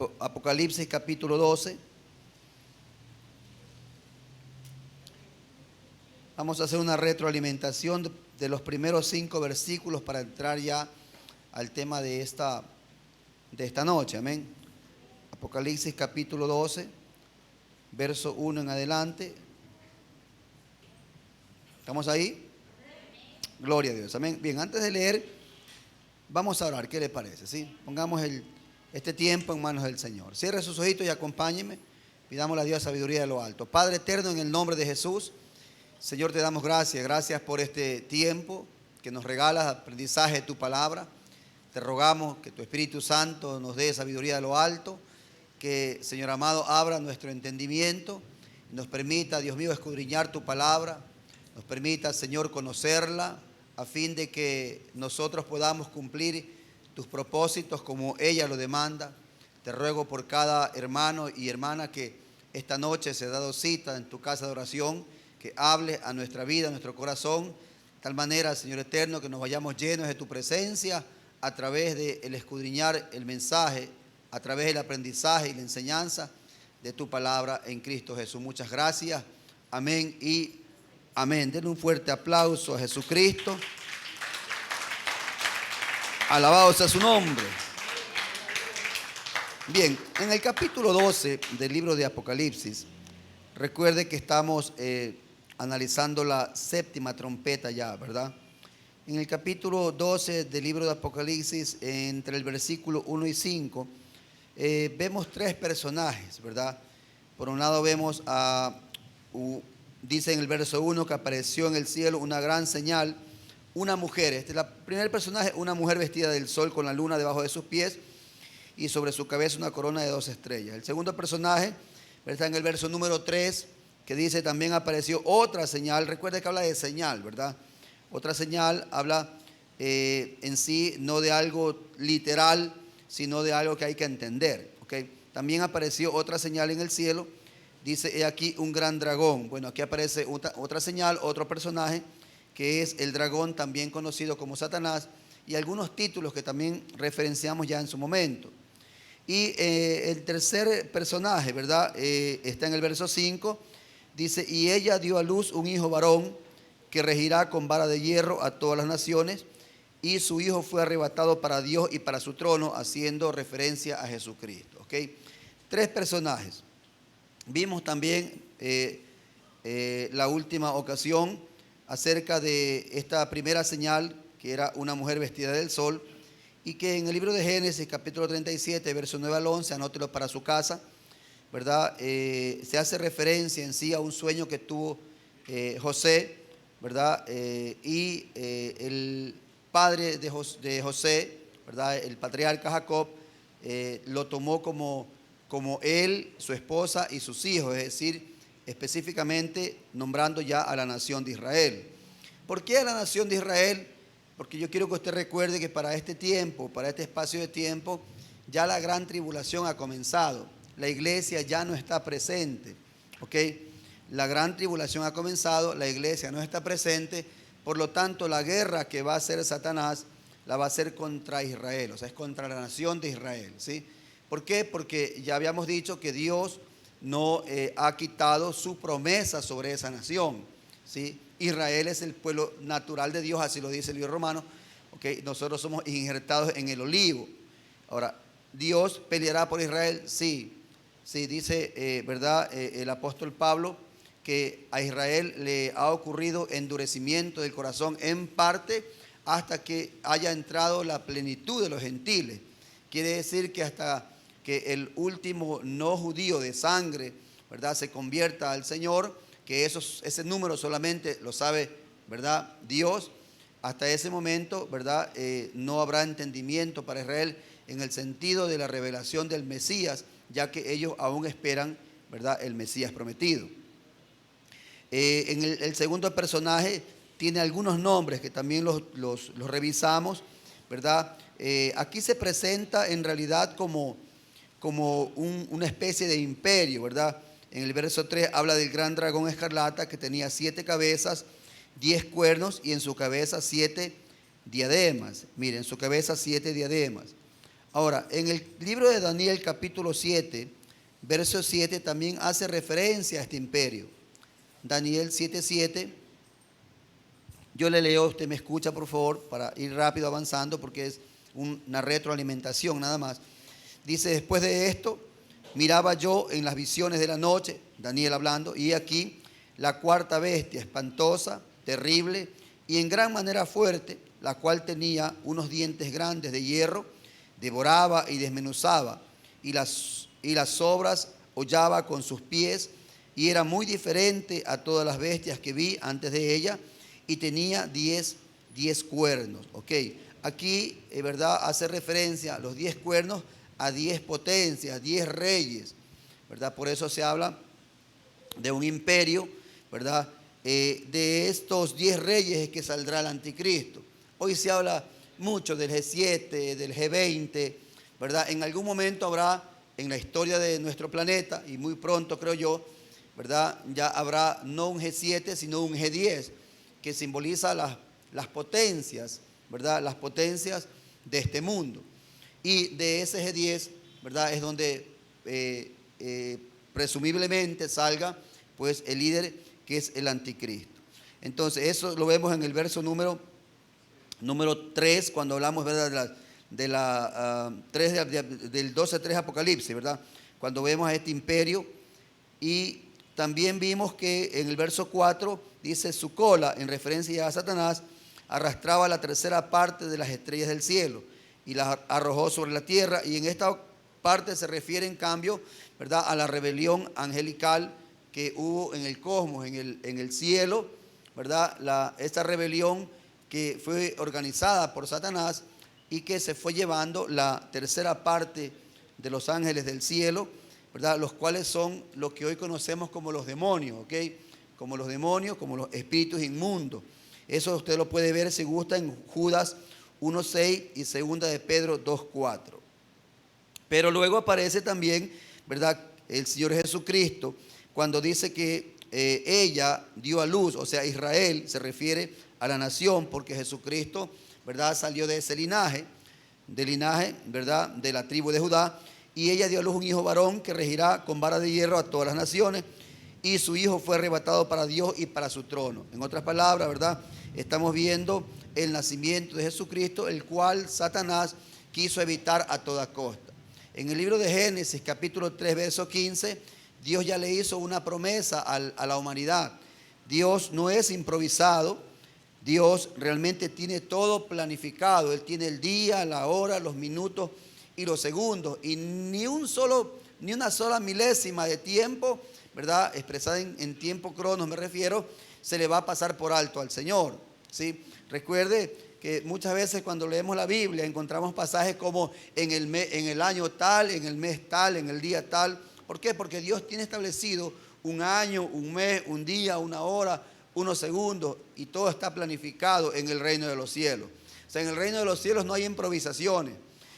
Apocalipsis capítulo 12. Vamos a hacer una retroalimentación de los primeros 5 versículos para entrar ya al tema de esta noche. Amén. Apocalipsis capítulo 12, verso 1 en adelante. ¿Estamos ahí? Gloria a Dios. Amén. Bien, antes de leer, vamos a orar. ¿Qué le parece? ¿Sí? Pongamos este tiempo en manos del Señor. Cierre sus ojitos y acompáñeme. Pidámosle a Dios sabiduría de lo alto. Padre eterno, en el nombre de Jesús, Señor, te damos gracias. Gracias por este tiempo que nos regalas, aprendizaje de tu palabra. Te rogamos que tu Espíritu Santo nos dé sabiduría de lo alto. Que, Señor amado, abra nuestro entendimiento. Nos permita, Dios mío, escudriñar tu palabra. Nos permita, Señor, conocerla, a fin de que nosotros podamos cumplir tus propósitos como ella lo demanda. Te ruego por cada hermano y hermana que esta noche se ha dado cita en tu casa de oración, que hable a nuestra vida, a nuestro corazón, de tal manera, Señor eterno, que nos vayamos llenos de tu presencia a través del escudriñar el mensaje, a través del aprendizaje y la enseñanza de tu palabra en Cristo Jesús. Muchas gracias. Amén y amén. Denle un fuerte aplauso a Jesucristo. Alabado sea su nombre. Bien, en el capítulo 12 del libro de Apocalipsis, recuerde que estamos analizando la 7ª trompeta ya, ¿verdad? En el capítulo 12 del libro de Apocalipsis, entre el versículo 1 y 5, vemos 3 personajes, ¿verdad? Por un lado vemos dice en el verso 1 que apareció en el cielo una gran señal, una mujer. Este es el primer personaje, una mujer vestida del sol con la luna debajo de sus pies y sobre su cabeza una corona de 2 estrellas. El segundo personaje está en el verso número 3, que dice también apareció otra señal. Recuerde que habla de señal, ¿verdad? Otra señal habla en sí no de algo literal, sino de algo que hay que entender, ¿ok? También apareció otra señal en el cielo. Dice, he aquí un gran dragón. Bueno, aquí aparece otra señal, otro personaje, que es el dragón, también conocido como Satanás, y algunos títulos que también referenciamos ya en su momento. Y el tercer personaje, ¿verdad? Está en el verso 5, dice, y ella dio a luz un hijo varón que regirá con vara de hierro a todas las naciones, y su hijo fue arrebatado para Dios y para su trono, haciendo referencia a Jesucristo, ¿ok? 3 personajes. Vimos también la última ocasión acerca de esta primera señal, que era una mujer vestida del sol, y que en el libro de Génesis, capítulo 37, verso 9 al 11, anótelo para su casa, ¿verdad? Se hace referencia en sí a un sueño que tuvo José, ¿verdad? Y el padre de José, ¿verdad? El patriarca Jacob, lo tomó como él, su esposa y sus hijos, es decir, específicamente nombrando ya a la nación de Israel. ¿Por qué a la nación de Israel? Porque yo quiero que usted recuerde que para este tiempo, para este espacio de tiempo, ya la gran tribulación ha comenzado. La iglesia ya no está presente, ¿ok? La gran tribulación ha comenzado, la iglesia no está presente, por lo tanto la guerra que va a hacer Satanás la va a hacer contra Israel, o sea, es contra la nación de Israel, ¿sí? ¿Por qué? Porque ya habíamos dicho que Dios no ha quitado su promesa sobre esa nación, ¿sí? Israel es el pueblo natural de Dios, así lo dice el libro romano, ¿okay? Nosotros somos injertados en el olivo. Ahora, ¿Dios peleará por Israel? Sí, sí, dice, ¿verdad? El apóstol Pablo, que a Israel le ha ocurrido endurecimiento del corazón en parte hasta que haya entrado la plenitud de los gentiles. Quiere decir que hasta que el último no judío de sangre, ¿verdad?, se convierta al Señor, que ese número solamente lo sabe, ¿verdad?, Dios. Hasta ese momento, ¿verdad?, no habrá entendimiento para Israel en el sentido de la revelación del Mesías, ya que ellos aún esperan, ¿verdad?, el Mesías prometido. En el segundo personaje tiene algunos nombres que también los revisamos, ¿verdad? Aquí se presenta en realidad como una especie de imperio, ¿verdad? En el verso 3 habla del gran dragón escarlata que tenía 7 cabezas, 10 cuernos y en su cabeza 7 diademas. Miren, en su cabeza 7 diademas. Ahora, en el libro de Daniel capítulo 7, verso 7, también hace referencia a este imperio. Daniel 7:7. Yo le leo, usted me escucha por favor, para ir rápido avanzando, porque es una retroalimentación nada más. Dice: después de esto, miraba yo en las visiones de la noche, Daniel hablando, y aquí la cuarta bestia, espantosa, terrible y en gran manera fuerte, la cual tenía unos dientes grandes de hierro, devoraba y desmenuzaba, y las sobras hollaba con sus pies, y era muy diferente a todas las bestias que vi antes de ella, y tenía 10 cuernos. Ok, aquí, ¿verdad?, hace referencia a los 10 cuernos, a 10 potencias, 10 reyes, ¿verdad? Por eso se habla de un imperio, ¿verdad? De estos 10 reyes es que saldrá el anticristo. Hoy se habla mucho del G7, del G20, ¿verdad? En algún momento habrá en la historia de nuestro planeta, y muy pronto creo yo, ¿verdad?, ya habrá no un G7, sino un G10, que simboliza las potencias, ¿verdad?, las potencias de este mundo. Y de ese G10, ¿verdad?, es donde presumiblemente salga pues el líder, que es el anticristo. Entonces eso lo vemos en el verso número 3, cuando hablamos, ¿verdad?, del 12:3 Apocalipsis, ¿verdad?, cuando vemos a este imperio. Y también vimos que en el verso 4 dice: su cola, en referencia a Satanás, arrastraba la tercera parte de las estrellas del cielo y las arrojó sobre la tierra. Y en esta parte se refiere, en cambio, ¿verdad?, a la rebelión angelical que hubo en el cosmos, en el cielo, ¿verdad? Esta rebelión que fue organizada por Satanás y que se fue llevando la tercera parte de los ángeles del cielo, ¿verdad?, los cuales son lo que hoy conocemos como los demonios, ¿ok? Como los demonios, como los espíritus inmundos. Eso usted lo puede ver, si gusta, en Judas 1:6 y segunda de Pedro 2:4. Pero luego aparece también, ¿verdad?, el Señor Jesucristo, cuando dice que ella dio a luz, o sea, Israel se refiere a la nación, porque Jesucristo, ¿verdad?, salió de ese linaje, ¿verdad?, de la tribu de Judá, y ella dio a luz un hijo varón que regirá con vara de hierro a todas las naciones, y su hijo fue arrebatado para Dios y para su trono. En otras palabras, ¿verdad?, estamos viendo el nacimiento de Jesucristo, el cual Satanás quiso evitar a toda costa. En el libro de Génesis, capítulo 3, verso 15, Dios ya le hizo una promesa a la humanidad. Dios no es improvisado, Dios realmente tiene todo planificado. Él tiene el día, la hora, los minutos y los segundos, y ni una sola milésima de tiempo, ¿verdad?, expresada en tiempo cronos me refiero, se le va a pasar por alto al Señor, ¿sí? Recuerde que muchas veces cuando leemos la Biblia encontramos pasajes como en el año tal, en el mes tal, en el día tal. ¿Por qué? Porque Dios tiene establecido un año, un mes, un día, una hora, unos segundos, y todo está planificado en el reino de los cielos. O sea, en el reino de los cielos no hay improvisaciones.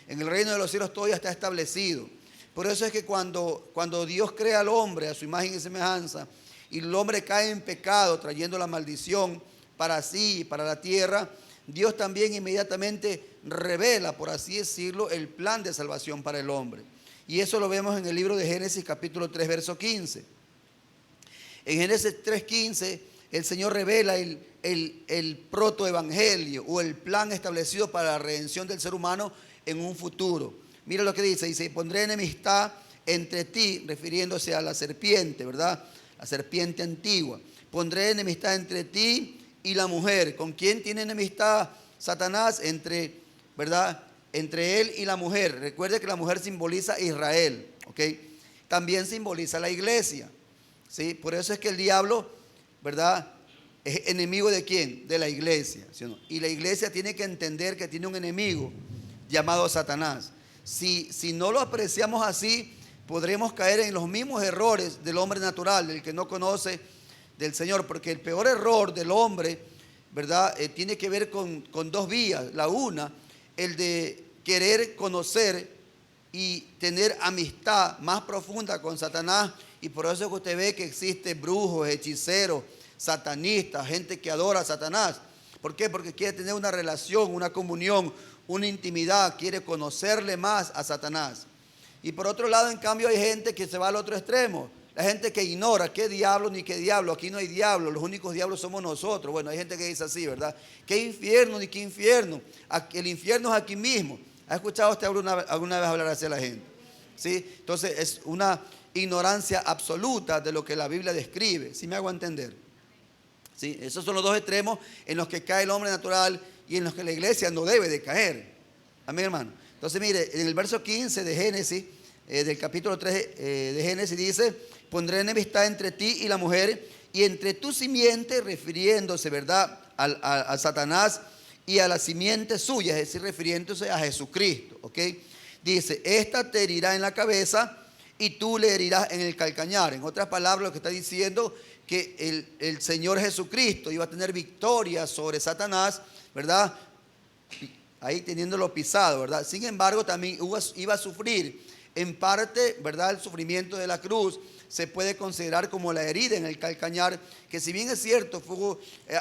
En el reino de los cielos todo ya está establecido. Por eso es que cuando Dios crea al hombre a su imagen y semejanza, y el hombre cae en pecado, trayendo la maldición para sí y para la tierra, Dios también inmediatamente revela, por así decirlo, el plan de salvación para el hombre. Y eso lo vemos en el libro de Génesis capítulo 3, verso 15. En Génesis 3:15 el Señor revela el protoevangelio, o el plan establecido para la redención del ser humano en un futuro. Mira lo que dice: pondré enemistad entre ti, refiriéndose a la serpiente, ¿verdad?, la serpiente antigua. Pondré enemistad entre ti y la mujer. ¿Con quién tiene enemistad Satanás? ¿Verdad?, entre él y la mujer. Recuerde que la mujer simboliza a Israel, ¿ok? También simboliza a la iglesia, ¿sí? Por eso es que el diablo, ¿verdad?, es enemigo ¿de quién? De la iglesia, ¿sí o no? Y la iglesia tiene que entender que tiene un enemigo llamado Satanás. Si no lo apreciamos así, podremos caer en los mismos errores del hombre natural, del que no conoce del Señor, porque el peor error del hombre, ¿verdad?, tiene que ver con dos vías. La una, el de querer conocer y tener amistad más profunda con Satanás, y por eso es que usted ve que existen brujos, hechiceros, satanistas, gente que adora a Satanás. ¿Por qué? Porque quiere tener una relación, una comunión, una intimidad, quiere conocerle más a Satanás. Y por otro lado, en cambio, hay gente que se va al otro extremo. La gente que ignora qué diablo ni qué diablo. Aquí no hay diablo, los únicos diablos somos nosotros. Bueno, hay gente que dice así, ¿verdad? ¿Qué infierno ni qué infierno? El infierno es aquí mismo. ¿Ha escuchado usted alguna vez hablar así a la gente? ¿Sí? Entonces es una ignorancia absoluta de lo que la Biblia describe. ¿Sí me hago entender? ¿Sí? Esos son los dos extremos en los que cae el hombre natural y en los que la iglesia no debe de caer. Amén, hermano. Entonces mire, en el verso 15 de Génesis, del capítulo 3 de Génesis dice: pondré enemistad entre ti y la mujer, y entre tu simiente, refiriéndose, ¿verdad?, a Satanás, y a la simiente suya, es decir, refiriéndose a Jesucristo, ¿ok? Dice: esta te herirá en la cabeza y tú le herirás en el calcañar. En otras palabras, lo que está diciendo que el Señor Jesucristo iba a tener victoria sobre Satanás, ¿verdad?, ahí teniéndolo pisado, ¿verdad? Sin embargo, también iba a sufrir en parte, ¿verdad? El sufrimiento de la cruz se puede considerar como la herida en el calcañar, que si bien es cierto,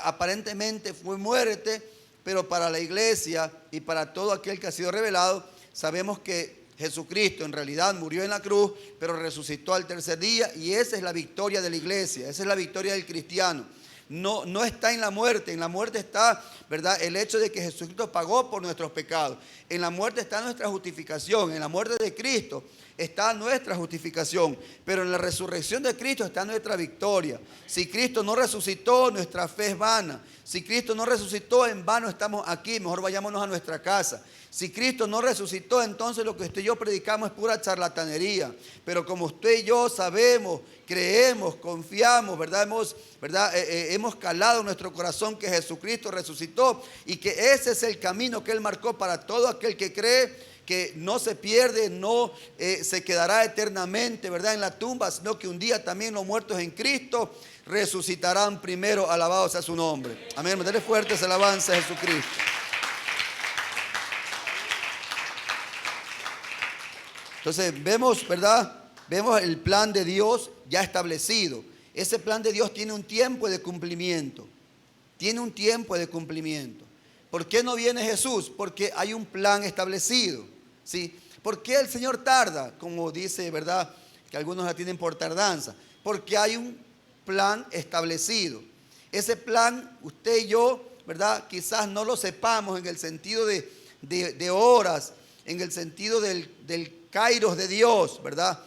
aparentemente fue muerte, pero para la iglesia y para todo aquel que ha sido revelado, sabemos que Jesucristo en realidad murió en la cruz, pero resucitó al tercer día, y esa es la victoria de la iglesia, esa es la victoria del cristiano. No está en la muerte está, ¿verdad?, el hecho de que Jesucristo pagó por nuestros pecados. En la muerte está nuestra justificación, en la muerte de Cristo está nuestra justificación, pero en la resurrección de Cristo está nuestra victoria. Si Cristo no resucitó, nuestra fe es vana. Si Cristo no resucitó, en vano estamos aquí, mejor vayámonos a nuestra casa. Si Cristo no resucitó, entonces lo que usted y yo predicamos es pura charlatanería. Pero como usted y yo sabemos, creemos, confiamos, ¿verdad? Hemos calado en nuestro corazón que Jesucristo resucitó y que ese es el camino que Él marcó para todo aquel que cree, que no se pierde, no se quedará eternamente, ¿verdad?, en la tumba, sino que un día también los muertos en Cristo resucitarán primero. Alabado sea su nombre. Amén. Dale fuertes alabanzas a Jesucristo. Entonces vemos, ¿verdad?, vemos el plan de Dios ya establecido. Ese plan de Dios tiene un tiempo de cumplimiento. Tiene un tiempo de cumplimiento. ¿Por qué no viene Jesús? Porque hay un plan establecido, ¿sí? ¿Por qué el Señor tarda? Como dice, ¿verdad?, que algunos la tienen por tardanza. Porque hay un plan establecido. Ese plan, usted y yo, ¿verdad?, quizás no lo sepamos en el sentido de horas, en el sentido del kairos de Dios, ¿verdad?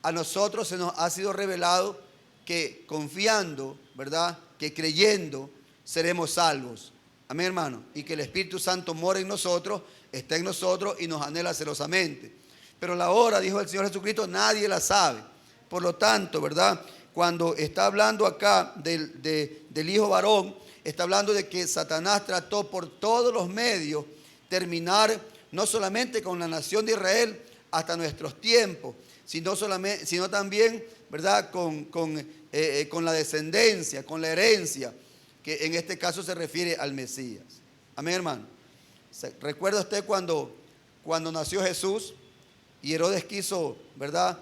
A nosotros se nos ha sido revelado que confiando, ¿verdad?, que creyendo seremos salvos. Amén, hermano. Y que el Espíritu Santo mora en nosotros, está en nosotros y nos anhela celosamente. Pero la hora, dijo el Señor Jesucristo, nadie la sabe. Por lo tanto, ¿verdad?, cuando está hablando acá del hijo varón, está hablando de que Satanás trató por todos los medios terminar no solamente con la nación de Israel hasta nuestros tiempos, sino también, ¿verdad?, con la descendencia, con la herencia, que en este caso se refiere al Mesías. Amén, hermano. ¿Recuerda usted cuando nació Jesús y Herodes quiso, ¿verdad?,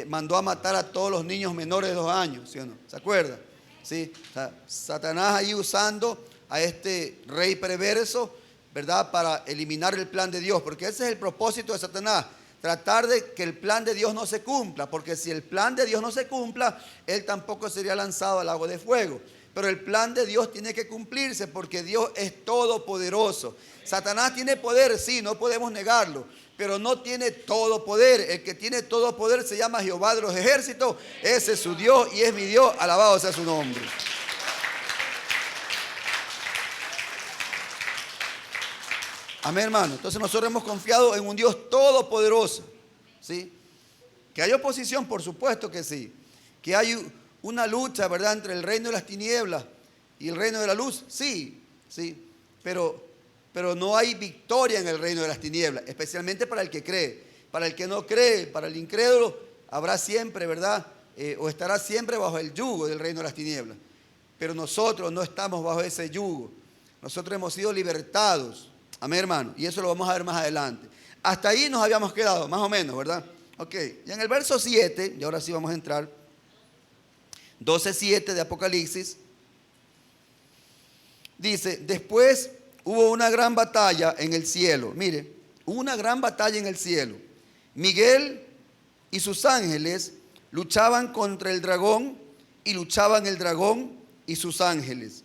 mandó a matar a todos los niños menores de 2 años, ¿sí o no? ¿Se acuerda? ¿Sí? O sea, Satanás ahí usando a este rey perverso, ¿verdad?, para eliminar el plan de Dios, porque ese es el propósito de Satanás, tratar de que el plan de Dios no se cumpla, porque si el plan de Dios no se cumpla, él tampoco sería lanzado al lago de fuego. Pero el plan de Dios tiene que cumplirse porque Dios es todopoderoso. Satanás tiene poder, sí, no podemos negarlo, pero no tiene todo poder. El que tiene todo poder se llama Jehová de los ejércitos. Ese es su Dios y es mi Dios. Alabado sea su nombre. Amén, hermano. Entonces nosotros hemos confiado en un Dios todopoderoso, ¿sí? Que hay oposición, por supuesto que sí. Que hay una lucha, ¿verdad?, entre el reino de las tinieblas y el reino de la luz, sí, sí. Pero no hay victoria en el reino de las tinieblas, especialmente para el que cree. Para el que no cree, para el incrédulo, habrá siempre, ¿verdad?, o estará siempre bajo el yugo del reino de las tinieblas. Pero nosotros no estamos bajo ese yugo. Nosotros hemos sido libertados. Amén, hermano. Y eso lo vamos a ver más adelante. Hasta ahí nos habíamos quedado, más o menos, ¿verdad? Ok. Y en el verso 7, y ahora sí vamos a entrar, 12:7 de Apocalipsis, dice: después hubo una gran batalla en el cielo. Mire, hubo una gran batalla en el cielo. Miguel y sus ángeles luchaban contra el dragón y luchaban el dragón y sus ángeles.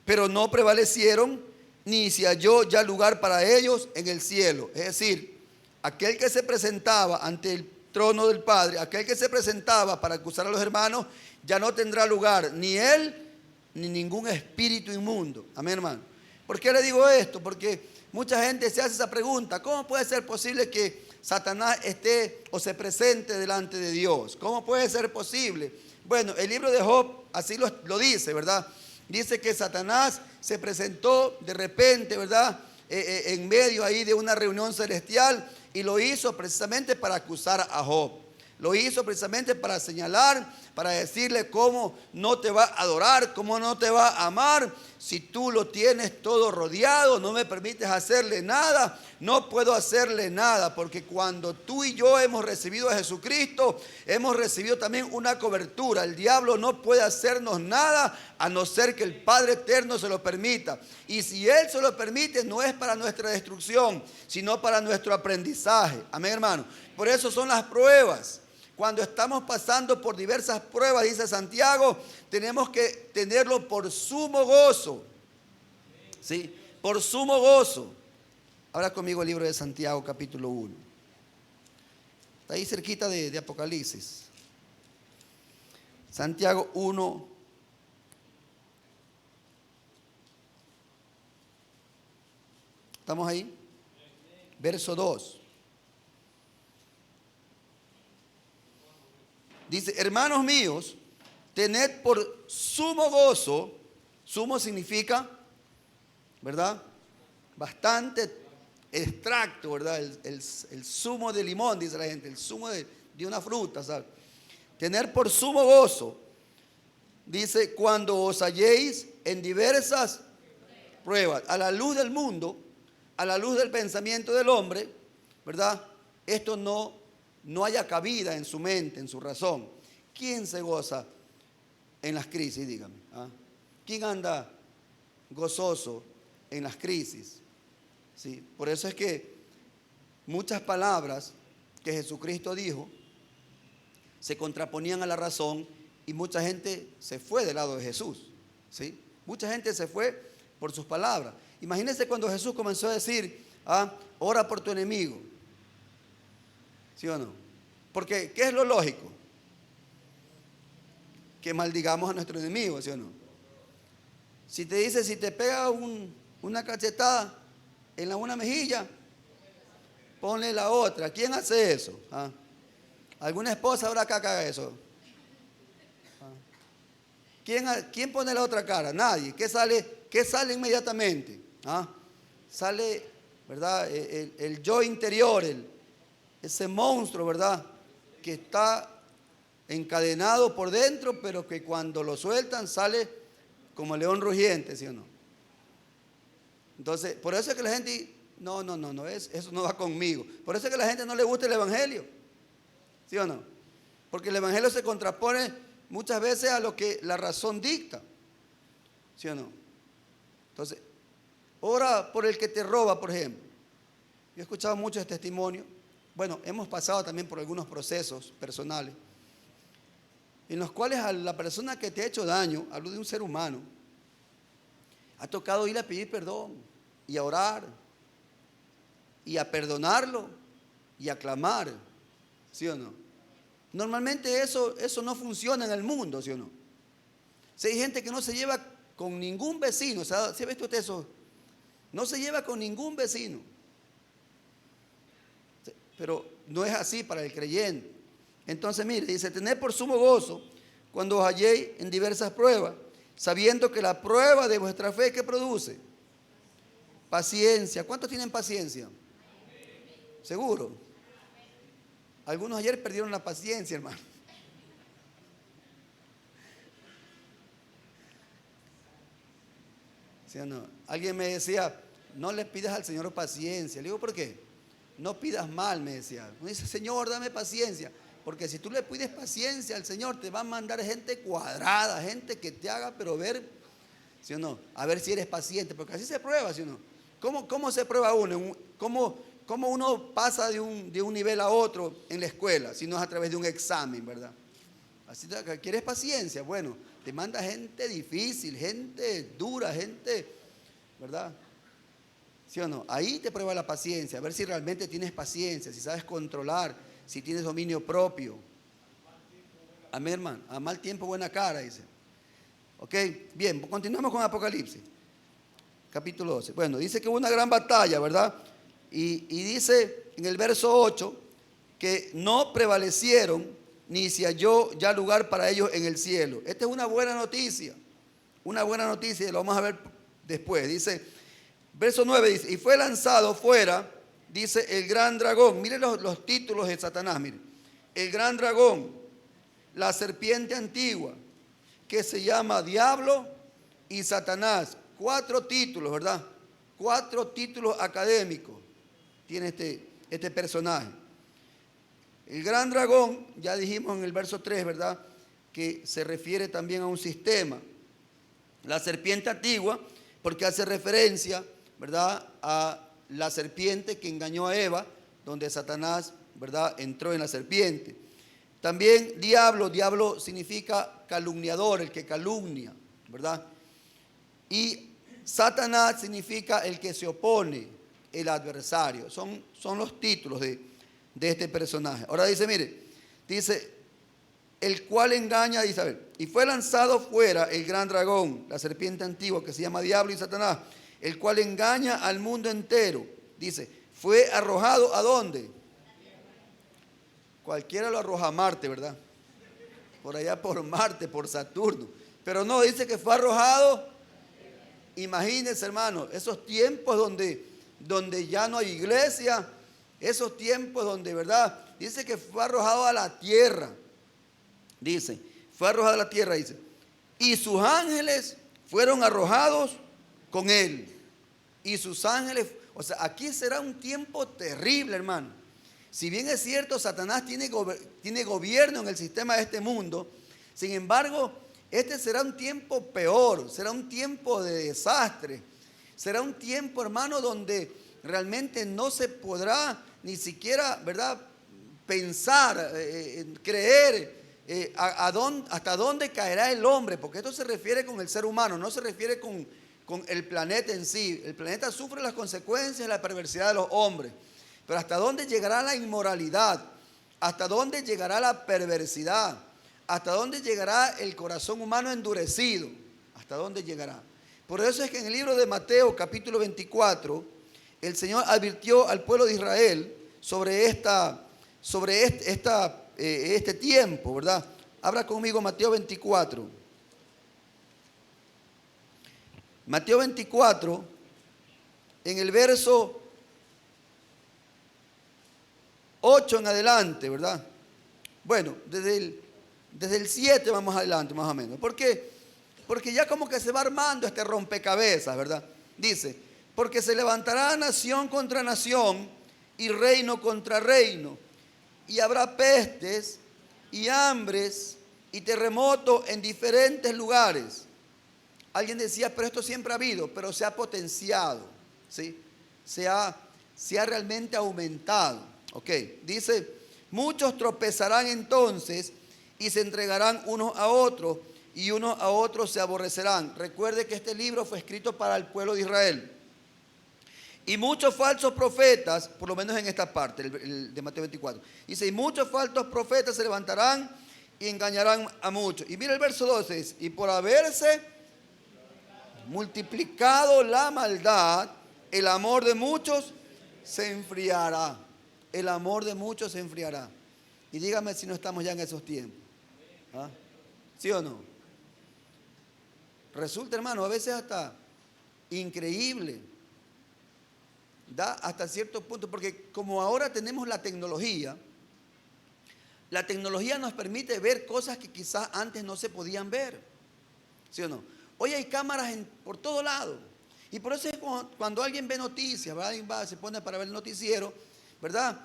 Pero no prevalecieron ni se halló ya lugar para ellos en el cielo. Es decir, aquel que se presentaba ante el trono del Padre, aquel que se presentaba para acusar a los hermanos, ya no tendrá lugar ni él ni ningún espíritu inmundo. Amén, hermano. ¿Por qué le digo esto? Porque mucha gente se hace esa pregunta: ¿cómo puede ser posible que Satanás esté o se presente delante de Dios? ¿Cómo puede ser posible? Bueno, el libro de Job así lo dice, ¿verdad? Dice que Satanás se presentó de repente, ¿verdad? En medio ahí de una reunión celestial, y lo hizo precisamente para acusar a Job. Lo hizo precisamente para señalar, para decirle cómo no te va a adorar, cómo no te va a amar. Si tú lo tienes todo rodeado, no me permites hacerle nada, no puedo hacerle nada, porque cuando tú y yo hemos recibido a Jesucristo, hemos recibido también una cobertura. El diablo no puede hacernos nada a no ser que el Padre Eterno se lo permita. Y si Él se lo permite, no es para nuestra destrucción, sino para nuestro aprendizaje. Amén, hermano. Por eso son las pruebas. Cuando estamos pasando por diversas pruebas, dice Santiago, tenemos que tenerlo por sumo gozo. ¿Sí? Por sumo gozo. Ahora conmigo el libro de Santiago, capítulo 1. Está ahí cerquita de Apocalipsis. Santiago 1. ¿Estamos ahí? Verso 2. Dice: hermanos míos, tened por sumo gozo. Sumo significa, ¿verdad? Bastante extracto, ¿verdad? El zumo de limón, dice la gente, el zumo de una fruta, ¿sabes? Tener por sumo gozo, dice, cuando os halléis en diversas pruebas, a la luz del mundo, a la luz del pensamiento del hombre, ¿verdad? Esto no haya cabida en su mente, en su razón. ¿Quién se goza en las crisis? Dígame. ¿Ah? ¿Quién anda gozoso en las crisis? ¿Sí? Por eso es que muchas palabras que Jesucristo dijo se contraponían a la razón, y mucha gente se fue del lado de Jesús. ¿Sí? Mucha gente se fue por sus palabras. Imagínense cuando Jesús comenzó a decir: ora por tu enemigo. ¿Sí o no? Porque, ¿qué es lo lógico? Que maldigamos a nuestro enemigo, ¿sí o no? Si te dice, si te pega una cachetada en una mejilla, ponle la otra. ¿Quién hace eso? ¿Alguna esposa habrá acá que haga eso? ¿Quién pone la otra cara? Nadie. ¿Qué sale inmediatamente? Sale, ¿verdad? El yo interior, ese monstruo, ¿verdad? Que está encadenado por dentro, pero que cuando lo sueltan sale como león rugiente, ¿sí o no? Entonces, por eso es que la gente, no, eso no va conmigo. Por eso es que a la gente no le gusta el evangelio, ¿sí o no? Porque el evangelio se contrapone muchas veces a lo que la razón dicta, ¿sí o no? Entonces, ora por el que te roba, por ejemplo. Yo he escuchado muchos testimonios. Bueno, hemos pasado también por algunos procesos personales en los cuales a la persona que te ha hecho daño, hablo de un ser humano, ha tocado ir a pedir perdón y a orar y a perdonarlo y a clamar, ¿sí o no? Normalmente eso no funciona en el mundo, ¿sí o no? Si hay gente que no se lleva con ningún vecino, ¿sí ha visto usted eso? No se lleva con ningún vecino. Pero no es así para el creyente. Entonces, mire, dice: tened por sumo gozo cuando os halléis en diversas pruebas, sabiendo que la prueba de vuestra fe, ¿qué produce? Paciencia. ¿Cuántos tienen paciencia? ¿Seguro? Algunos ayer perdieron la paciencia, hermano. ¿Sí o no? Alguien me decía: no le pidas al Señor paciencia. Le digo: ¿por qué? No pidas mal, me decía. Uno dice: Señor, dame paciencia. Porque si tú le pides paciencia al Señor, te va a mandar gente cuadrada, gente que te haga pero ver, ¿sí o no? A ver si eres paciente, porque así se prueba, ¿sí o no? ¿Cómo se prueba uno? ¿Cómo uno pasa de un nivel a otro en la escuela? Si no es a través de un examen, ¿verdad? Así que ¿quieres paciencia? Bueno, te manda gente difícil, gente dura, gente, ¿verdad? ¿Sí o no? Ahí te prueba la paciencia, a ver si realmente tienes paciencia, si sabes controlar, si tienes dominio propio. Amén, hermano. A mal tiempo, buena cara, dice. Ok, bien, continuamos con Apocalipsis, capítulo 12. Bueno, dice que hubo una gran batalla, ¿verdad? Y dice en el verso 8 que no prevalecieron ni se halló ya lugar para ellos en el cielo. Esta es una buena noticia, y lo vamos a ver después. Dice, verso 9 dice, y fue lanzado fuera, dice, el gran dragón. Miren los títulos de Satanás, miren. El gran dragón, la serpiente antigua, que se llama Diablo y Satanás. 4 títulos, ¿verdad? 4 títulos académicos tiene este personaje. El gran dragón, ya dijimos en el verso 3, ¿verdad? Que se refiere también a un sistema. La serpiente antigua, porque hace referencia, ¿verdad?, a la serpiente que engañó a Eva, donde Satanás, ¿verdad?, entró en la serpiente. También diablo significa calumniador, el que calumnia, ¿verdad? Y Satanás significa el que se opone, el adversario. Son los títulos de este personaje. Ahora dice, mire, dice, el cual engaña, dice, a ver, y fue lanzado fuera el gran dragón, la serpiente antigua que se llama Diablo y Satanás, el cual engaña al mundo entero. Dice, fue arrojado ¿a dónde? Cualquiera lo arroja a Marte, ¿verdad? Por allá por Marte, por Saturno. Pero no, dice que fue arrojado. Imagínense, hermano, esos tiempos donde ya no hay iglesia, esos tiempos donde, ¿verdad? Dice que fue arrojado a la tierra. Dice, fue arrojado a la tierra, dice. Y sus ángeles fueron arrojados con él. Y sus ángeles, o sea, aquí será un tiempo terrible, hermano. Si bien es cierto, Satanás tiene gobierno en el sistema de este mundo, sin embargo, este será un tiempo peor, será un tiempo de desastre, será un tiempo, hermano, donde realmente no se podrá ni siquiera, ¿verdad?, pensar, creer hasta dónde caerá el hombre, porque esto se refiere con el ser humano, no se refiere con el planeta en sí. El planeta sufre las consecuencias de la perversidad de los hombres. Pero ¿hasta dónde llegará la inmoralidad? ¿Hasta dónde llegará la perversidad? ¿Hasta dónde llegará el corazón humano endurecido? ¿Hasta dónde llegará? Por eso es que en el libro de Mateo, capítulo 24, el Señor advirtió al pueblo de Israel sobre este tiempo, ¿verdad? Habla conmigo Mateo 24. Mateo 24, en el verso 8 en adelante, ¿verdad? Bueno, desde el 7 vamos adelante, más o menos. ¿Por qué? Porque ya como que se va armando este rompecabezas, ¿verdad? Dice, porque se levantará nación contra nación y reino contra reino, y habrá pestes y hambres y terremotos en diferentes lugares. Alguien decía, pero esto siempre ha habido, pero se ha potenciado, ¿sí? Se ha realmente aumentado. Ok, dice, muchos tropezarán entonces y se entregarán unos a otros y unos a otros se aborrecerán. Recuerde que este libro fue escrito para el pueblo de Israel. Y muchos falsos profetas, por lo menos en esta parte, el de Mateo 24, dice, y muchos falsos profetas se levantarán y engañarán a muchos. Y mira el verso 12, dice, y por haberse multiplicado la maldad, el amor de muchos se enfriará. El amor de muchos se enfriará. Y dígame si no estamos ya en esos tiempos. ¿Ah? ¿Sí o no? Resulta, hermano, a veces hasta increíble. Da hasta cierto punto, porque como ahora tenemos la tecnología nos permite ver cosas que quizás antes no se podían ver. ¿Sí o no? Hoy hay cámaras por todo lado. Y por eso es cuando alguien ve noticias, ¿verdad? Alguien se pone para ver el noticiero, ¿verdad?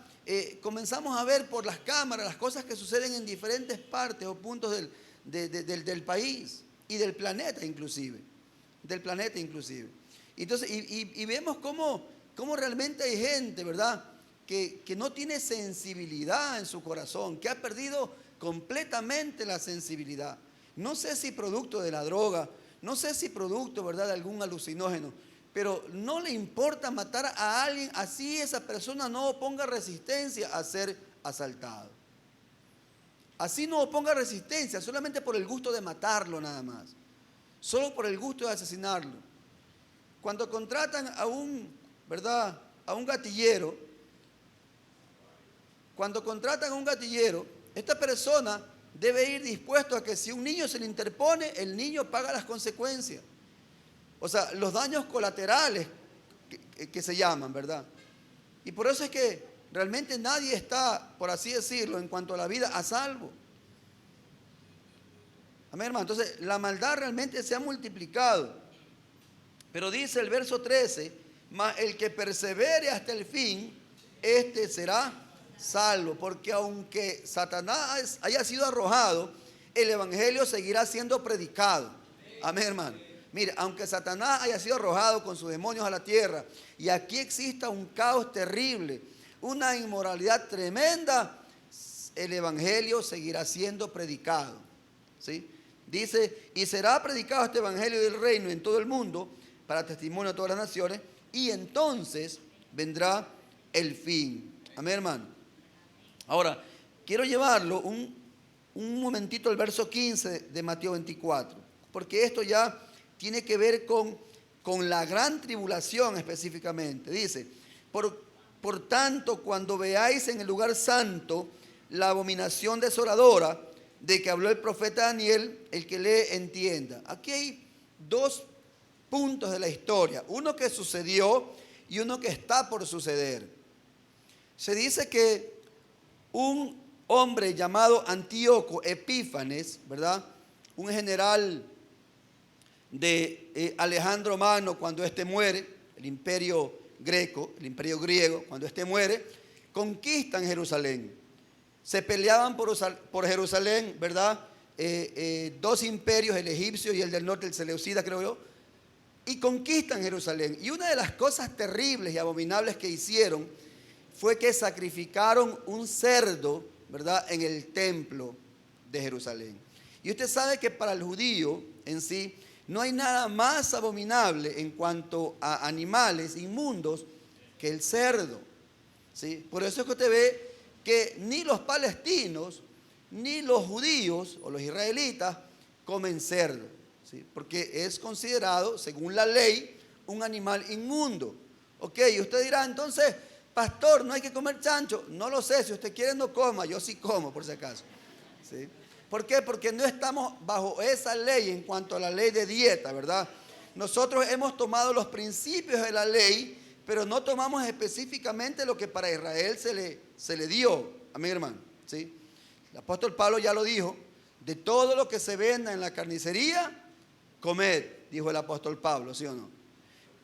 Comenzamos a ver por las cámaras las cosas que suceden en diferentes partes o puntos del país y del planeta inclusive. Entonces, y vemos cómo realmente hay gente, ¿verdad?, que no tiene sensibilidad en su corazón, que ha perdido completamente la sensibilidad. No sé si producto de la droga, no sé si producto, ¿verdad?, de algún alucinógeno, pero no le importa matar a alguien, así esa persona no oponga resistencia a ser asaltado. Así no oponga resistencia, solamente por el gusto de matarlo nada más. Solo por el gusto de asesinarlo. Cuando contratan a ¿verdad?, a un gatillero, esta persona debe ir dispuesto a que si un niño se le interpone, el niño paga las consecuencias. O sea, los daños colaterales que se llaman, ¿verdad? Y por eso es que realmente nadie está, por así decirlo, en cuanto a la vida, a salvo. Amén, hermano. Entonces, la maldad realmente se ha multiplicado. Pero dice el verso 13, mas el que persevere hasta el fin, este será salvo. Porque aunque Satanás haya sido arrojado, el evangelio seguirá siendo predicado. Amén, hermano. Mire, aunque Satanás haya sido arrojado con sus demonios a la tierra y aquí exista un caos terrible, una inmoralidad tremenda, el evangelio seguirá siendo predicado. ¿Sí? Dice, y será predicado este evangelio del reino en todo el mundo para testimonio a todas las naciones, y entonces vendrá el fin. Amén, hermano. Ahora, quiero llevarlo un momentito al verso 15 de Mateo 24, porque esto ya tiene que ver con la gran tribulación específicamente. Dice, por tanto, cuando veáis en el lugar santo la abominación desoladora de que habló el profeta Daniel, el que lee entienda. Aquí hay dos puntos de la historia, uno que sucedió y uno que está por suceder. Se dice que un hombre llamado Antíoco Epífanes, ¿verdad?, un general de Alejandro Magno, cuando éste muere, el imperio griego, cuando éste muere, conquistan Jerusalén. Se peleaban por Jerusalén, ¿verdad? Dos imperios, el egipcio y el del norte, el seleucida, creo yo, y conquistan Jerusalén. Y una de las cosas terribles y abominables que hicieron fue que sacrificaron un cerdo, ¿verdad?, en el templo de Jerusalén. Y usted sabe que para el judío en sí no hay nada más abominable en cuanto a animales inmundos que el cerdo, ¿sí? Por eso es que usted ve que ni los palestinos ni los judíos o los israelitas comen cerdo, ¿sí? Porque es considerado, según la ley, un animal inmundo. Ok, y usted dirá, entonces, pastor, no hay que comer chancho. No lo sé, si usted quiere no coma, yo sí como, por si acaso, ¿sí? ¿Por qué? Porque no estamos bajo esa ley en cuanto a la ley de dieta, ¿verdad? Nosotros hemos tomado los principios de la ley, pero no tomamos específicamente lo que para Israel se le dio. Amén, hermano, ¿sí? El apóstol Pablo ya lo dijo, de todo lo que se venda en la carnicería, comed, dijo el apóstol Pablo, ¿sí o no?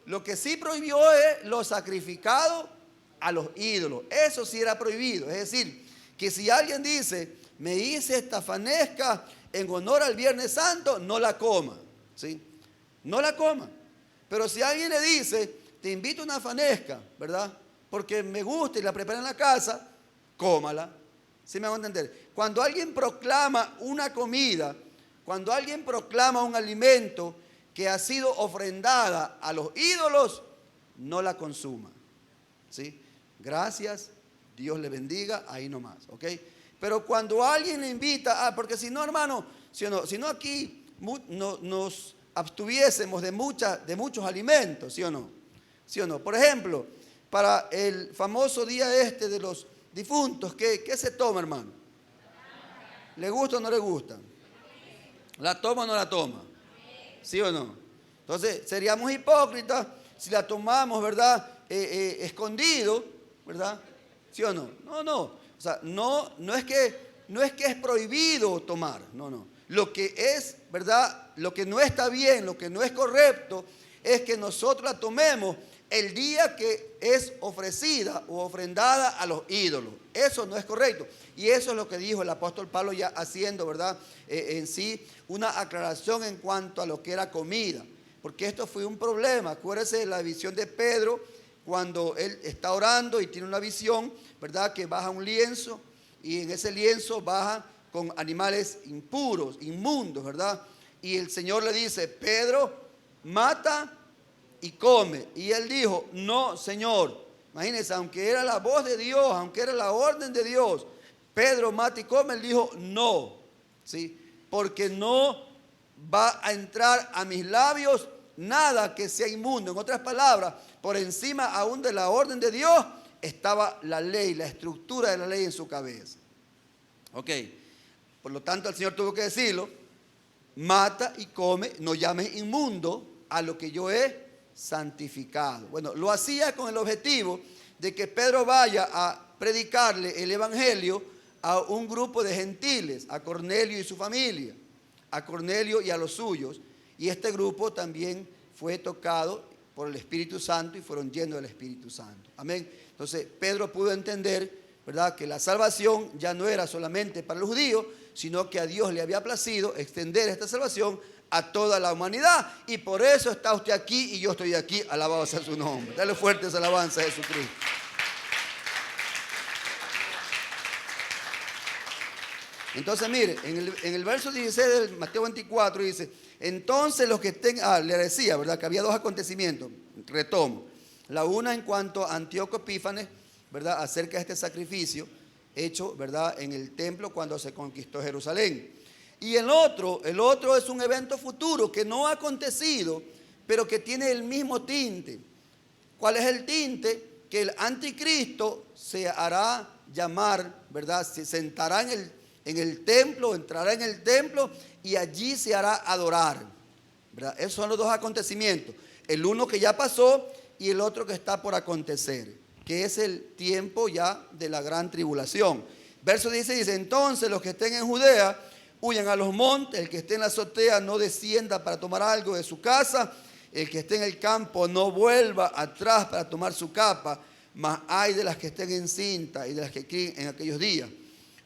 Lo que sí prohibió es lo sacrificado a los ídolos. Eso sí era prohibido. Es decir, que si alguien dice, me hice esta fanesca en honor al Viernes Santo, no la coma, ¿sí? No la coma. Pero si alguien le dice, te invito a una fanesca, ¿verdad?, porque me gusta y la prepara en la casa, cómala. ¿Sí me hago entender? Cuando alguien proclama una comida, cuando alguien proclama un alimento que ha sido ofrendada a los ídolos, no la consuma, ¿sí? Gracias, Dios le bendiga, ahí nomás, ¿ok? Pero cuando alguien le invita, porque si no, hermano, si no aquí nos abstuviésemos de muchos alimentos, ¿sí o no? ¿Sí o no? Por ejemplo, para el famoso día de los difuntos, ¿qué se toma, hermano? ¿Le gusta o no le gusta? ¿La toma o no la toma? ¿Sí o no? Entonces, seríamos hipócritas si la tomamos, ¿verdad?, escondido, ¿verdad? ¿Sí o no? No. O sea, no es que es prohibido tomar, no. Lo que es, ¿verdad?, lo que no está bien, lo que no es correcto, es que nosotros la tomemos el día que es ofrecida o ofrendada a los ídolos. Eso no es correcto. Y eso es lo que dijo el apóstol Pablo, ya haciendo, ¿verdad?, en sí una aclaración en cuanto a lo que era comida. porque esto fue un problema. Acuérdense de la visión de Pedro, cuando él está orando y tiene una visión, ¿verdad? Que baja un lienzo y en ese lienzo baja con animales impuros, inmundos, ¿verdad? Y el Señor le dice, Pedro, mata y come. Y él dijo, no, Señor. Imagínense, aunque era la voz de Dios, aunque era la orden de Dios, Pedro, mata y come, él dijo, no, ¿sí? Porque no va a entrar a mis labios nada que sea inmundo. En otras palabras, por encima aún de la orden de Dios, estaba la ley, la estructura de la ley en su cabeza. Ok, por lo tanto el Señor tuvo que decirlo, mata y come, no llames inmundo a lo que yo he santificado. Bueno, lo hacía con el objetivo de que Pedro vaya a predicarle el evangelio a un grupo de gentiles, a Cornelio y su familia, a Cornelio y a los suyos, y este grupo también fue tocado por el Espíritu Santo y fueron llenos del Espíritu Santo. Amén. Entonces Pedro pudo entender, ¿verdad?, que la salvación ya no era solamente para los judíos, sino que a Dios le había placido extender esta salvación a toda la humanidad, y por eso está usted aquí y yo estoy aquí, alabado sea su nombre. Dale fuertes alabanzas a Jesucristo. Entonces mire, en el verso 16 del Mateo 24 dice, entonces los que estén, le decía, ¿verdad?, que había dos acontecimientos, retomo. La una en cuanto a Antíoco Epífanes, ¿verdad?, acerca de este sacrificio hecho, ¿verdad?, en el templo cuando se conquistó Jerusalén. Y el otro es un evento futuro que no ha acontecido, pero que tiene el mismo tinte. ¿Cuál es el tinte? Que el anticristo se hará llamar, ¿verdad?, se sentará en el templo, entrará en el templo y allí se hará adorar, ¿verdad? Esos son los dos acontecimientos. El uno que ya pasó y el otro que está por acontecer, que es el tiempo ya de la gran tribulación. Verso 16 dice, entonces los que estén en Judea huyan a los montes, el que esté en la azotea no descienda para tomar algo de su casa, el que esté en el campo no vuelva atrás para tomar su capa, mas ay de las que estén en cinta y de las que críen en aquellos días.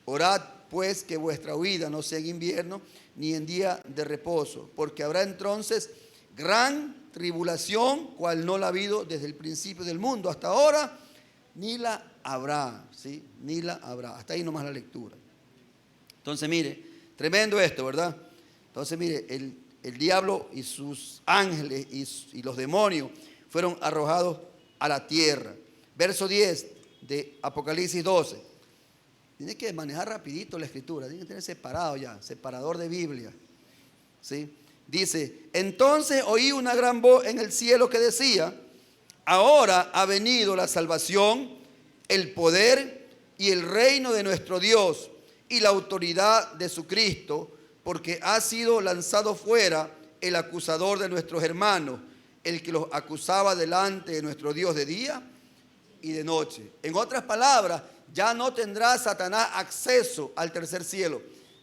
Orad pues que vuestra huida no sea en invierno ni en día de reposo, porque habrá entonces gran tribulación, cual no la ha habido desde el principio del mundo hasta ahora, ni la habrá, ¿sí? Ni la habrá. Hasta ahí nomás la lectura. Entonces mire, tremendo esto, ¿verdad? Entonces mire, el diablo y sus ángeles y los demonios fueron arrojados a la tierra. Verso 10 de Apocalipsis 12. Tiene que manejar rapidito la escritura, tiene que tener separado ya, separador de Biblia, ¿sí? Dice, entonces oí una gran voz en el cielo que decía, ahora ha venido la salvación, el poder y el reino de nuestro Dios y la autoridad de su Cristo, porque ha sido lanzado fuera el acusador de nuestros hermanos, el que los acusaba delante de nuestro Dios de día y de noche. En otras palabras, ya no tendrá Satanás acceso al tercer cielo.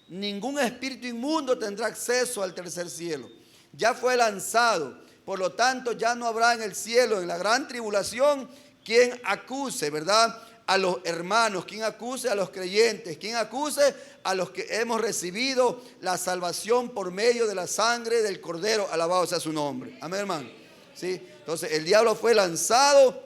Ningún espíritu inmundo tendrá acceso al tercer cielo. Ya fue lanzado. Por lo tanto, ya no habrá en el cielo, en la gran tribulación, quien acuse, ¿verdad?, a los hermanos, quien acuse a los creyentes, quien acuse a los que hemos recibido la salvación por medio de la sangre del Cordero. Alabado sea su nombre. Amén, hermano. ¿Sí? Entonces, el diablo fue lanzado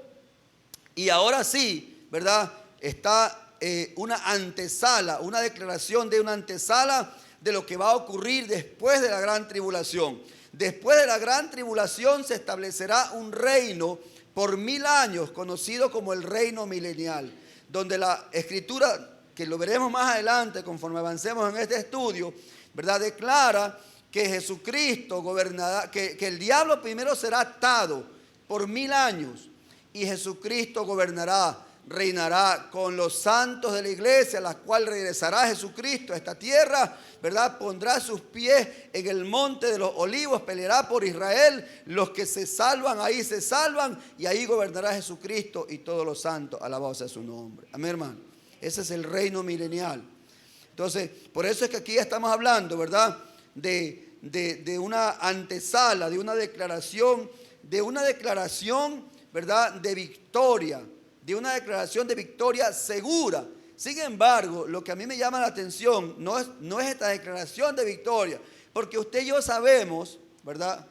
y ahora sí, ¿verdad?, está una antesala, una declaración de una antesala de lo que va a ocurrir después de la gran tribulación. Después de la gran tribulación se establecerá un reino por 1000 años, conocido como el reino milenial, donde la escritura, que lo veremos más adelante conforme avancemos en este estudio, ¿verdad?, declara que Jesucristo gobernará, que el diablo primero será atado por 1000 años y Jesucristo gobernará, reinará con los santos de la iglesia, a la cual regresará Jesucristo a esta tierra, ¿verdad? Pondrá sus pies en el monte de los olivos, peleará por Israel, los que se salvan, ahí se salvan, y ahí gobernará Jesucristo y todos los santos, alabado sea su nombre. Amén, hermano. Ese es el reino milenial. Entonces, por eso es que aquí estamos hablando, ¿verdad?, de una antesala, de una declaración, ¿verdad?, de victoria, de una declaración de victoria segura. Sin embargo, lo que a mí me llama la atención no es esta declaración de victoria, porque usted y yo sabemos, ¿verdad?,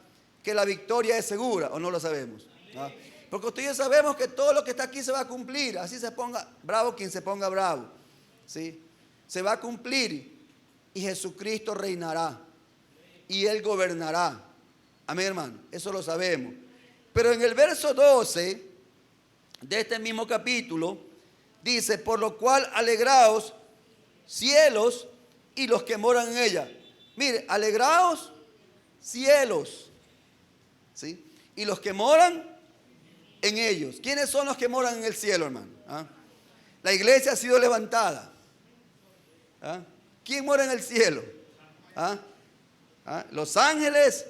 que la victoria es segura, ¿o no lo sabemos? ¿Ah? Porque ustedes sabemos que todo lo que está aquí se va a cumplir. Así se ponga bravo quien se ponga bravo, ¿sí? Se va a cumplir y Jesucristo reinará y Él gobernará. Amén, hermano, eso lo sabemos. Pero en el verso 12 de este mismo capítulo dice: por lo cual alegraos cielos y los que moran en ella. Mire, alegraos cielos, ¿sí? Y los que moran en ellos. ¿Quiénes son los que moran en el cielo, hermano? ¿Ah? La iglesia ha sido levantada. ¿Ah? ¿Quién mora en el cielo? ¿Ah? ¿Ah? Los ángeles,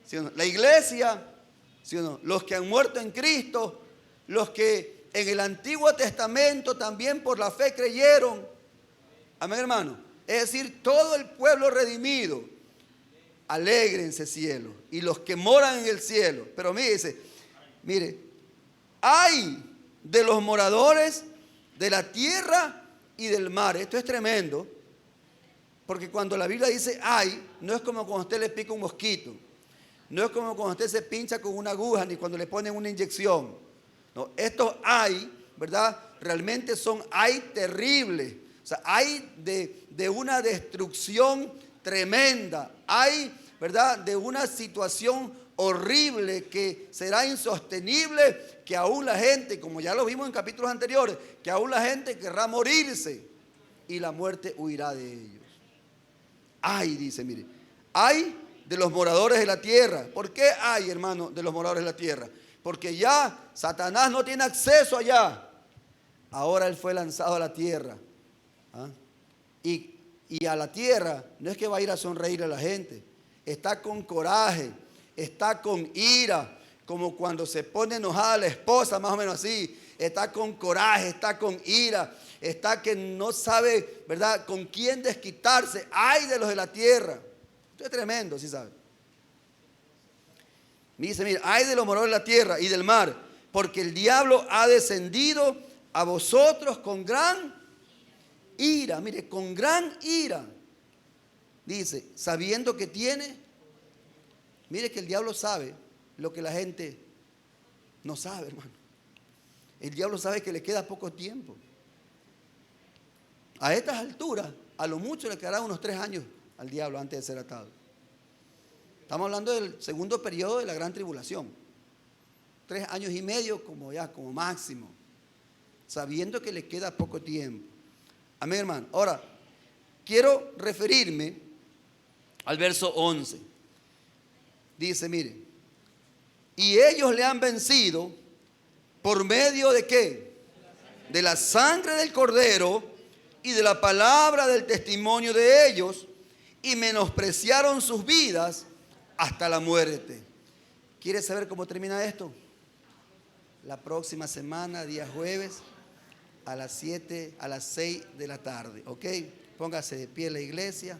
¿sí o no? La iglesia, ¿sí o no? Los que han muerto en Cristo, los que en el Antiguo Testamento también por la fe creyeron. Amén, hermano. Es decir, todo el pueblo redimido. Alégrense, cielo, y los que moran en el cielo. Pero mire, ay de los moradores de la tierra y del mar. Esto es tremendo, porque cuando la Biblia dice ay, no es como cuando usted le pica un mosquito, no es como cuando usted se pincha con una aguja, ni cuando le ponen una inyección. No, estos ay, ¿verdad? Realmente son ay terribles. O sea, hay de una destrucción tremenda. Hay, ¿verdad?, de una situación horrible que será insostenible, que aún la gente, como ya lo vimos en capítulos anteriores, que aún la gente querrá morirse y la muerte huirá de ellos. Ay, dice, mire, ay de los moradores de la tierra. ¿Por qué ay, hermano, de los moradores de la tierra? Porque ya Satanás no tiene acceso allá. Ahora él fue lanzado a la tierra. ¿Ah? Y a la tierra no es que va a ir a sonreír a la gente, está con coraje, está con ira, como cuando se pone enojada la esposa, más o menos así. Está con coraje, está con ira, está que no sabe, ¿verdad?, con quién desquitarse. Ay de los de la tierra. Esto es tremendo, ¿sí sabe? Dice, mira, ay de los moradores de la tierra y del mar, porque el diablo ha descendido a vosotros con gran ira, mire, con gran ira. Dice, sabiendo que tiene, mire que el diablo sabe lo que la gente no sabe, hermano. El diablo sabe que le queda poco tiempo. A estas alturas, a lo mucho le quedará unos 3 años al diablo antes de ser atado. Estamos hablando del segundo periodo de la gran tribulación. 3 años y medio como máximo. Sabiendo que le queda poco tiempo. Amén, hermano. Ahora, quiero referirme al verso 11. Dice, mire, y ellos le han vencido por medio de ¿qué? De la sangre del cordero y de la palabra del testimonio de ellos, y menospreciaron sus vidas hasta la muerte. ¿Quieres saber cómo termina esto? La próxima semana, día jueves, a las 6 de la tarde, ¿ok? Póngase de pie en la iglesia.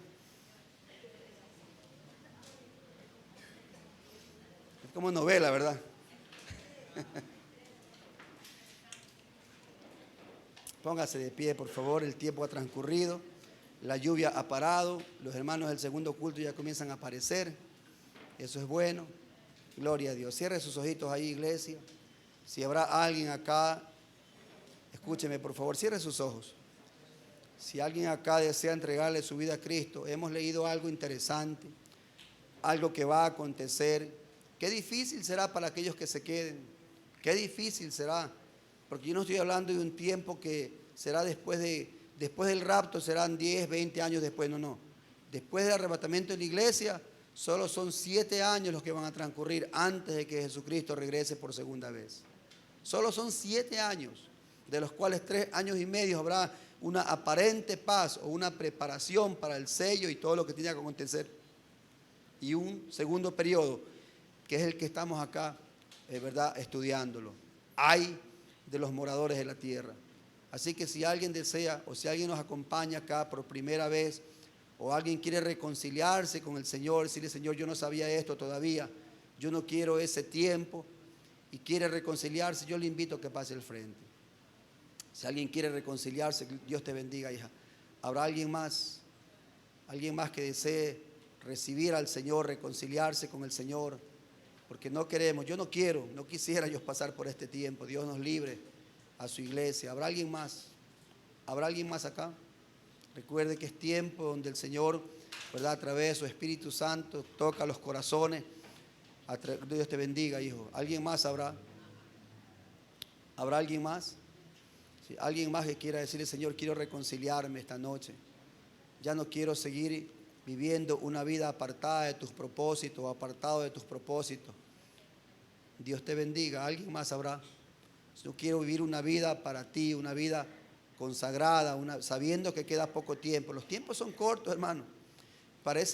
Es como novela, ¿verdad? Póngase de pie, por favor, el tiempo ha transcurrido, la lluvia ha parado, los hermanos del segundo culto ya comienzan a aparecer, eso es bueno, gloria a Dios. Cierre sus ojitos ahí, iglesia. Si habrá alguien acá, escúcheme por favor, cierre sus ojos. Si alguien acá desea entregarle su vida a Cristo, hemos leído algo interesante, algo que va a acontecer. Qué difícil será para aquellos que se queden, qué difícil será, porque yo no estoy hablando de un tiempo que será después del rapto, serán 10, 20 años después, no. Después del arrebatamiento de la iglesia, solo son 7 años los que van a transcurrir antes de que Jesucristo regrese por segunda vez. Solo son 7 años, de los cuales 3 años y medio habrá una aparente paz o una preparación para el sello y todo lo que tiene que acontecer. Y un segundo periodo, que es el que estamos acá, ¿verdad?, estudiándolo. Hay de los moradores de la tierra. Así que si alguien desea o si alguien nos acompaña acá por primera vez o alguien quiere reconciliarse con el Señor, decirle, Señor, yo no sabía esto todavía, yo no quiero ese tiempo, y quiere reconciliarse, yo le invito a que pase al frente. Si alguien quiere reconciliarse, Dios te bendiga, hija. ¿Habrá alguien más que desee recibir al Señor, reconciliarse con el Señor, porque no queremos, yo no quiero, no quisiera yo pasar por este tiempo. Dios nos libre a su iglesia. ¿Habrá alguien más? ¿Habrá alguien más acá? Recuerde que es tiempo donde el Señor, ¿verdad?, a través de su Espíritu Santo toca los corazones. Dios te bendiga, hijo. ¿Alguien más habrá? ¿Habrá alguien más? Sí, alguien más que quiera decirle: Señor, quiero reconciliarme esta noche. Ya no quiero seguir viviendo una vida apartada de tus propósitos, apartado de tus propósitos. Dios te bendiga. ¿Alguien más habrá? Yo quiero vivir una vida para ti, una vida consagrada, sabiendo que queda poco tiempo. Los tiempos son cortos, hermano. Parece